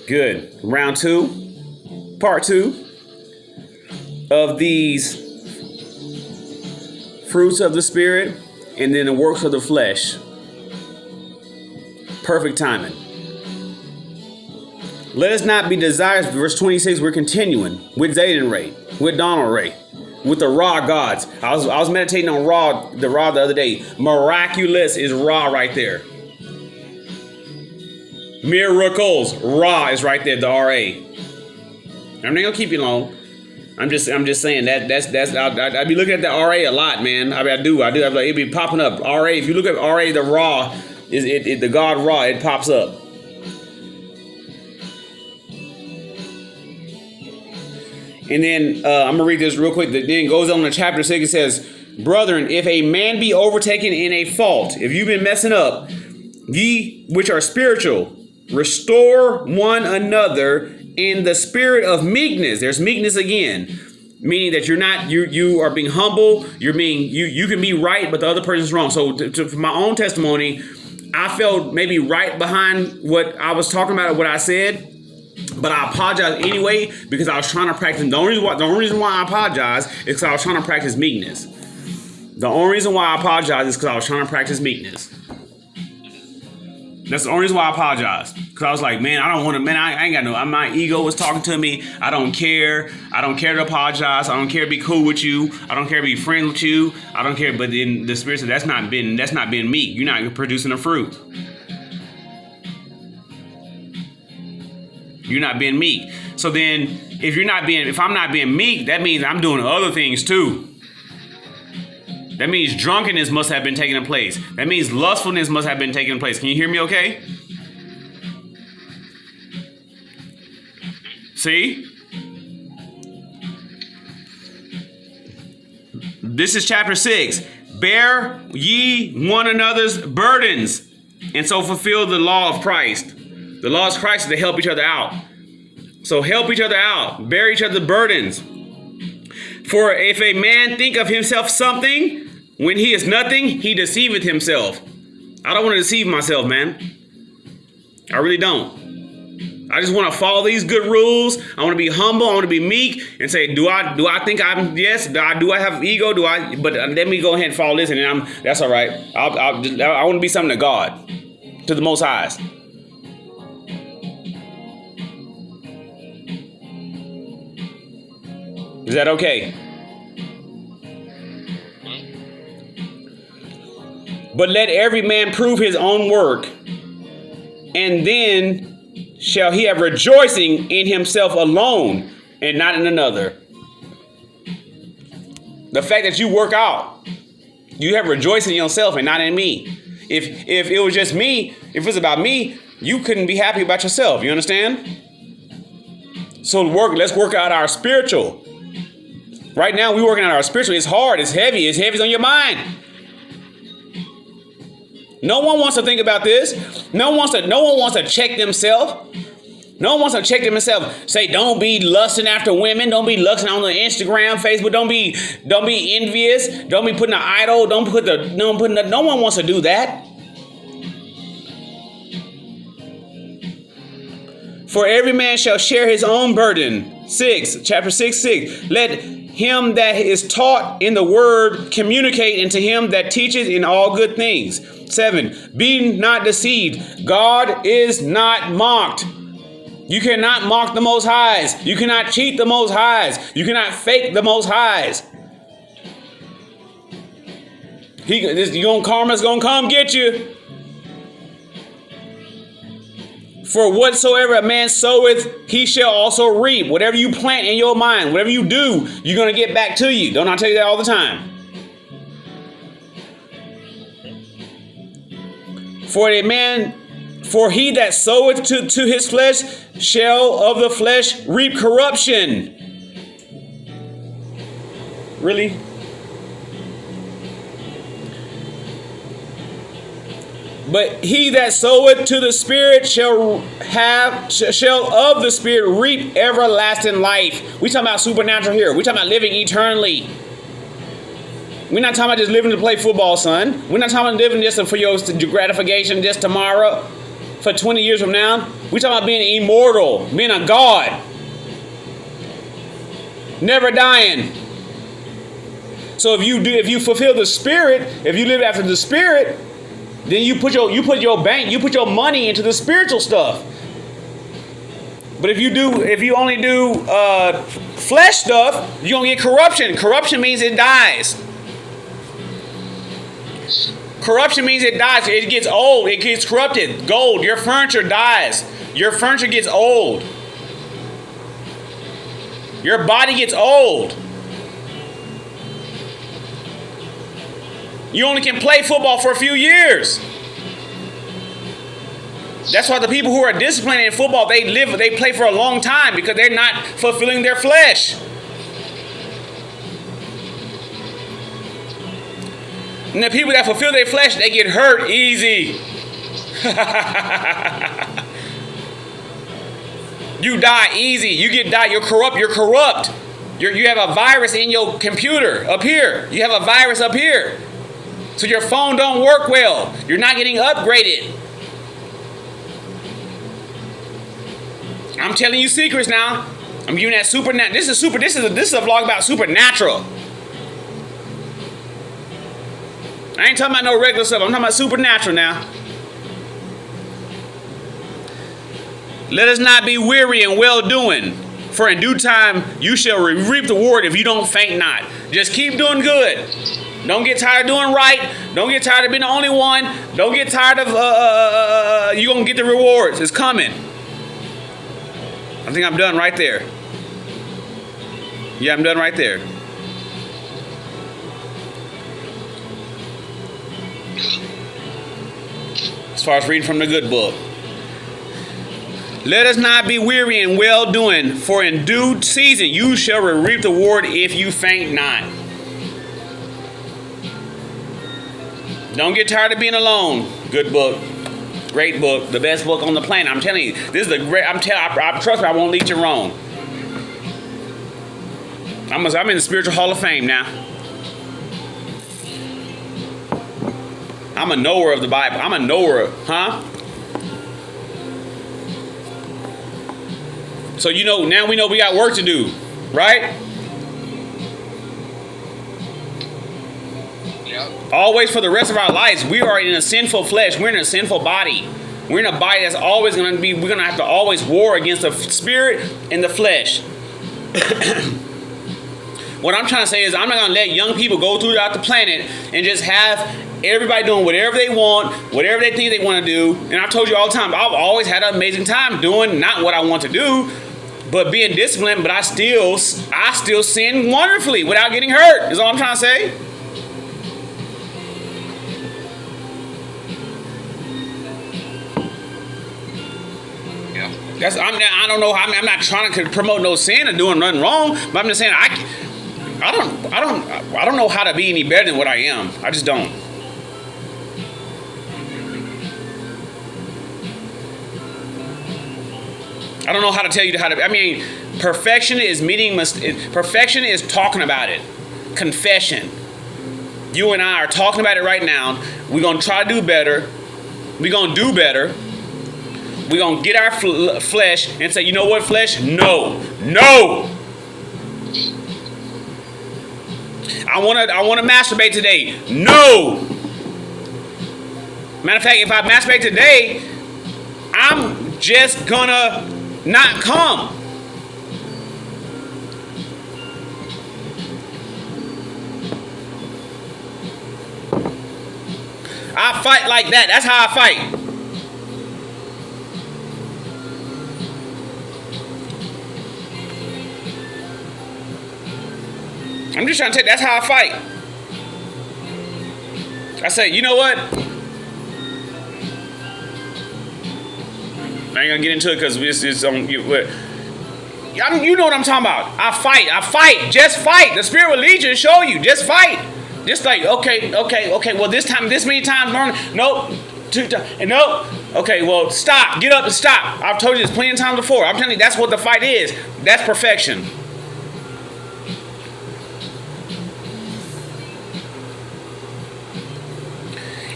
Good. Round two, part two of these fruits of the Spirit and then the works of the flesh. Perfect timing. Let us not be desirous. Verse 26, we're continuing with Zayden Ray, with Donald Ray, with the raw gods. I was meditating on the raw the other day. Miraculous is raw right there. Miracles, raw is right there, the R-A. I'm not gonna keep you long. I'm just saying that's I be looking at the RA a lot, man. I do. It be popping up. RA. If you look at RA, the raw is the God raw. It pops up. And then I'm gonna read this real quick. Then it goes on to chapter 6. It says, "Brethren, if a man be overtaken in a fault, if you've been messing up, ye which are spiritual, restore one another in the spirit of meekness." There's meekness again, meaning that you are being humble. You can be right, but the other person's wrong. So for my own testimony, I felt maybe right behind what I was talking about, what I said, but I apologize anyway because I was trying to practice. The only reason why I apologize is because I was trying to practice meekness. The only reason why I apologize is because I was trying to practice meekness. That's the only reason why I apologize. Because I was like, man, I don't want to, man, I ain't got no, my ego was talking to me. I don't care. I don't care to apologize. I don't care to be cool with you. I don't care to be friends with you. I don't care. But then the Spirit said, that's not being meek. You're not producing the fruit. You're not being meek. So then if I'm not being meek, that means I'm doing other things too. That means drunkenness must have been taking place. That means lustfulness must have been taking place. Can you hear me okay? See? This is chapter 6. Bear ye one another's burdens, and so fulfill the law of Christ. The law of Christ is to help each other out. So help each other out. Bear each other's burdens. For if a man think of himself something, when he is nothing, he deceiveth himself. I don't want to deceive myself, man. I really don't. I just want to follow these good rules. I want to be humble. I want to be meek and say, do I think I'm, yes, do I have ego? But let me go ahead and follow this and then that's all right. I want to be something to God, to the Most High. Is that okay? But let every man prove his own work, and then shall he have rejoicing in himself alone and not in another. The fact that you work out, you have rejoicing in yourself and not in me. If it was just me, if it was about me, you couldn't be happy about yourself. You understand? So let's work out our spiritual. Right now, we're working on our spiritual. It's hard. It's heavy. It's heavy on your mind. No one wants to think about this. No one wants to check themselves. No one wants to check themselves. Say, don't be lusting after women. Don't be lusting on the Instagram, Facebook. Don't be envious. Don't be putting an idol. No one wants to do that. For every man shall share his own burden. Chapter 6. Let him that is taught in the word communicate unto him that teaches in all good things. 7. Be not deceived. God is not mocked. You cannot mock the Most Highs. You cannot cheat the Most Highs. You cannot fake the Most Highs. Karma's gonna come get you. For whatsoever a man soweth, he shall also reap. Whatever you plant in your mind, whatever you do, you're going to get back to you. Don't I tell you that all the time? For he that soweth to his flesh shall of the flesh reap corruption. Really? But he that soweth to the Spirit shall of the Spirit reap everlasting life. We talking about supernatural here. We talking about living eternally. We're not talking about just living to play football, son. We're not talking about living just for your gratification just tomorrow. for 20 years from now. We talking about being immortal, being a God, never dying. So if you fulfill the Spirit, if you live after the Spirit, then you put your money into the spiritual stuff. But if you only do flesh stuff, you're gonna get corruption. Corruption means it dies. Corruption means it dies. It gets old. It gets corrupted. Gold. Your furniture dies. Your furniture gets old. Your body gets old. You only can play football for a few years. That's why the people who are disciplined in football, they play for a long time because they're not fulfilling their flesh. And the people that fulfill their flesh, they get hurt easy. You die easy. You're corrupt. You have a virus in your computer up here. You have a virus up here. So your phone don't work well. You're not getting upgraded. I'm telling you secrets now. I'm giving that supernatural. This is a vlog about supernatural. I ain't talking about no regular stuff. I'm talking about supernatural now. Let us not be weary in well-doing, for in due time you shall reap the reward if you don't faint not. Just keep doing good. Don't get tired of doing right. Don't get tired of being the only one. Don't get tired of you're going to get the rewards. It's coming. I think I'm done right there. Yeah, I'm done right there. As far as reading from the good book. Let us not be weary in well-doing, for in due season you shall reap the reward if you faint not. Don't get tired of being alone. Good book. Great book. The best book on the planet. I'm telling you. This is the great. Trust me, I won't lead you wrong. I'm in the Spiritual Hall of Fame now. I'm a knower of the Bible. I'm a knower. Huh? So now we know we got work to do. Right? Always for the rest of our lives, we are in a sinful flesh. We're in a sinful body. We're in a body that's always going to be, we're going to have to always war against the spirit and the flesh. What I'm trying to say is I'm not going to let young people go throughout the planet and just have everybody doing whatever they want, whatever they think they want to do. And I've told you all the time, I've always had an amazing time doing not what I want to do, but being disciplined, but I still sin wonderfully without getting hurt, is all I'm trying to say. I don't know. I'm not trying to promote no sin or doing nothing wrong, but I'm just saying I don't know how to be any better than what I am. I just don't. I don't know how to tell you how to. I mean, perfection is perfection is talking about it. Confession. You and I are talking about it right now. We're gonna try to do better. We're gonna do better. We're going to get our flesh and say, you know what, flesh? No. I want to masturbate today. No. Matter of fact, if I masturbate today, I'm just going to not come. I fight like that. That's how I fight. I'm just trying to that's how I fight. I say, you know what? I ain't gonna get into it because it's on you. You know what I'm talking about. I fight. Just fight. The Spirit will lead you to show you. Just fight. Just like, okay. Well, this many times, nope. 2 times, and nope. Okay, well, stop. Get up and stop. I've told you this plenty of times before. I'm telling you, that's what the fight is. That's perfection.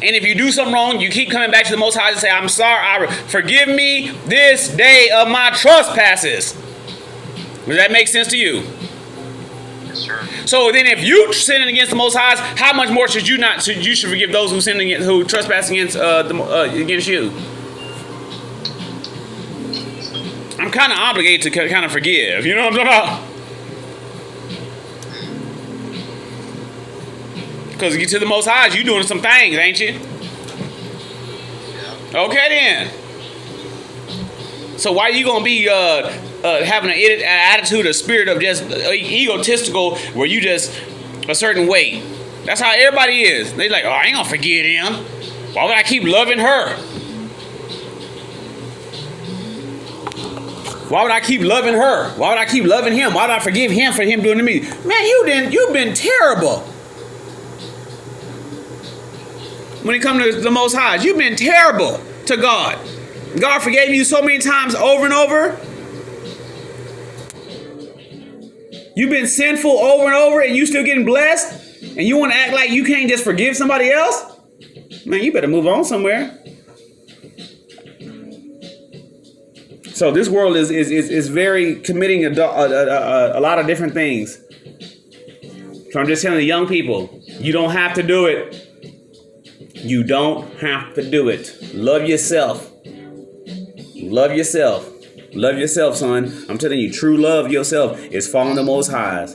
And if you do something wrong, you keep coming back to the Most High and say, I'm sorry, forgive me this day of my trespasses. Does that make sense to you? Yes, sir. So then if you sinning against the Most High, how much more should you forgive those who sin against, who trespass against against you? I'm kind of obligated to kind of forgive. You know what I'm talking about? Because you to the Most High, you doing some things, ain't you? Yeah. Okay then. So why you gonna be having an attitude, a spirit of just egotistical, where you just a certain way? That's how everybody is. They like, oh, I ain't gonna forget him. Why would I keep loving her? Why would I keep loving her? Why would I keep loving him? Why would I forgive him for him doing to me? Man, you've been terrible. When it comes to the Most High, you've been terrible to God. God forgave you so many times over and over. You've been sinful over and over and you still getting blessed? And you want to act like you can't just forgive somebody else? Man, you better move on somewhere. So this world is very committing a lot of different things. So I'm just telling the young people, you don't have to do it. You don't have to do it. Love yourself. Love yourself. Love yourself, son. I'm telling you, true love yourself is following the Most Highs.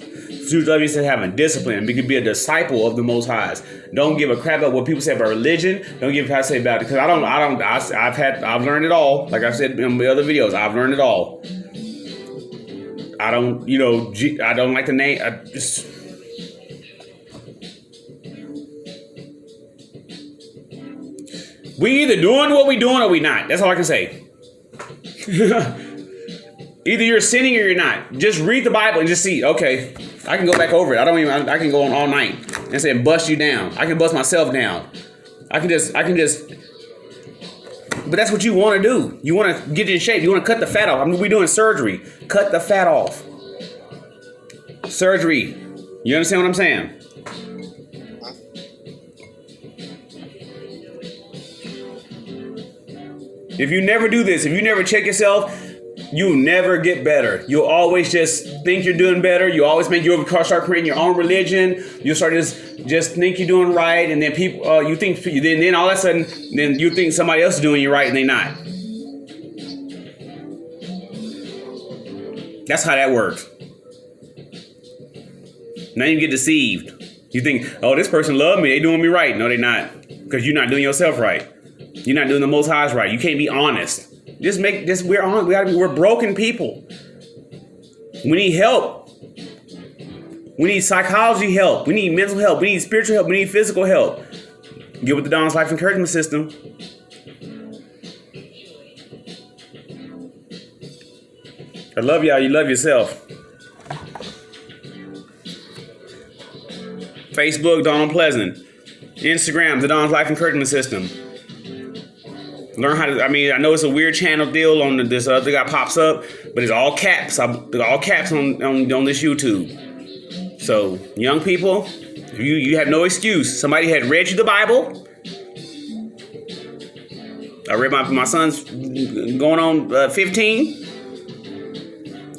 True love yourself is having discipline. You can be a disciple of the Most Highs. Don't give a crap about what people say about religion. Don't give a crap say about it. Because I've learned it all. Like I've said in the other videos, I've learned it all. I don't like the name. We either doing what we doing or we not. That's all I can say. Either you're sinning or you're not. Just read the Bible and just see. Okay, I can go back over it. I can go on all night and say bust you down. I can bust myself down. I can just. But that's what you want to do. You want to get in shape. You want to cut the fat off. I mean, we're doing surgery. Cut the fat off. Surgery. You understand what I'm saying? If you never do this, if you never check yourself, you'll never get better. You'll always just think you're doing better. You always start creating your own religion. You'll start just think you're doing right, and then people, then all of a sudden, then you think somebody else is doing you right, and they're not. That's how that works. Now you get deceived. You think, oh, this person loved me. They doing me right. No, they're not, because you're not doing yourself right. You're not doing the Most High's right. You can't be honest. We're broken people. We need help. We need psychology help. We need mental help. We need spiritual help. We need physical help. Get with the Don's Life Encouragement System. I love y'all. You love yourself. Facebook, Donald Pleasant. Instagram, the Don's Life Encouragement System. Learn how to. I mean, I know it's a weird channel deal on this other guy pops up, but it's all caps. All caps on this YouTube. So, young people, you have no excuse. Somebody had read you the Bible. I read my son's going on 15.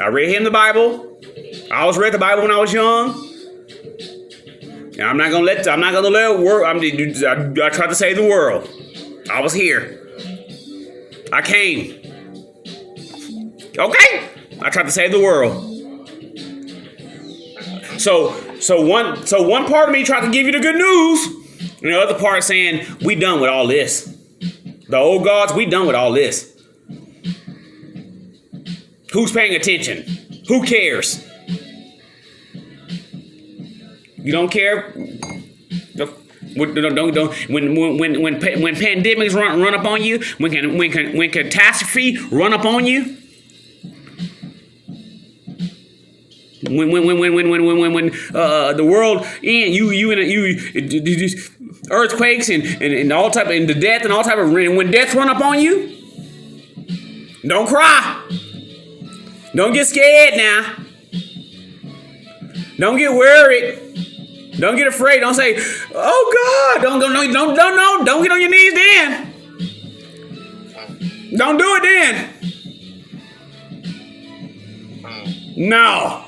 I read him the Bible. I always read the Bible when I was young. And I'm not gonna let world. I tried to save the world. I was here. I came. Okay? I tried to save the world. So one part of me tried to give you the good news, and the other part saying, we done with all this. The old gods, we done with all this. Who's paying attention? Who cares? You don't care? When pandemics run up on you, when catastrophe run up on you, when the world earthquakes and all type and the death and all type of when death run up on you, don't cry, don't get scared now, don't get worried. Don't get afraid. Don't say, "Oh God!" Don't go. No, don't get on your knees then. Don't do it then. No.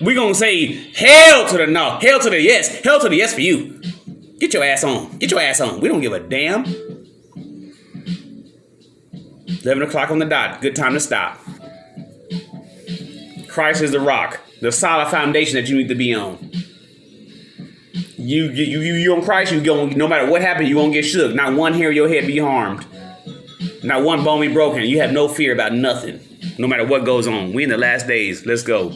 We gonna say hell to the no, hell to the yes, hell to the yes for you. Get your ass on. Get your ass on. We don't give a damn. 11 o'clock on the dot. Good time to stop. Christ is the rock, the solid foundation that you need to be on. You on Christ, you going, no matter what happens, you won't get shook. Not one hair of your head be harmed. Not one bone be broken. You have no fear about nothing, no matter what goes on. We in the last days. Let's go.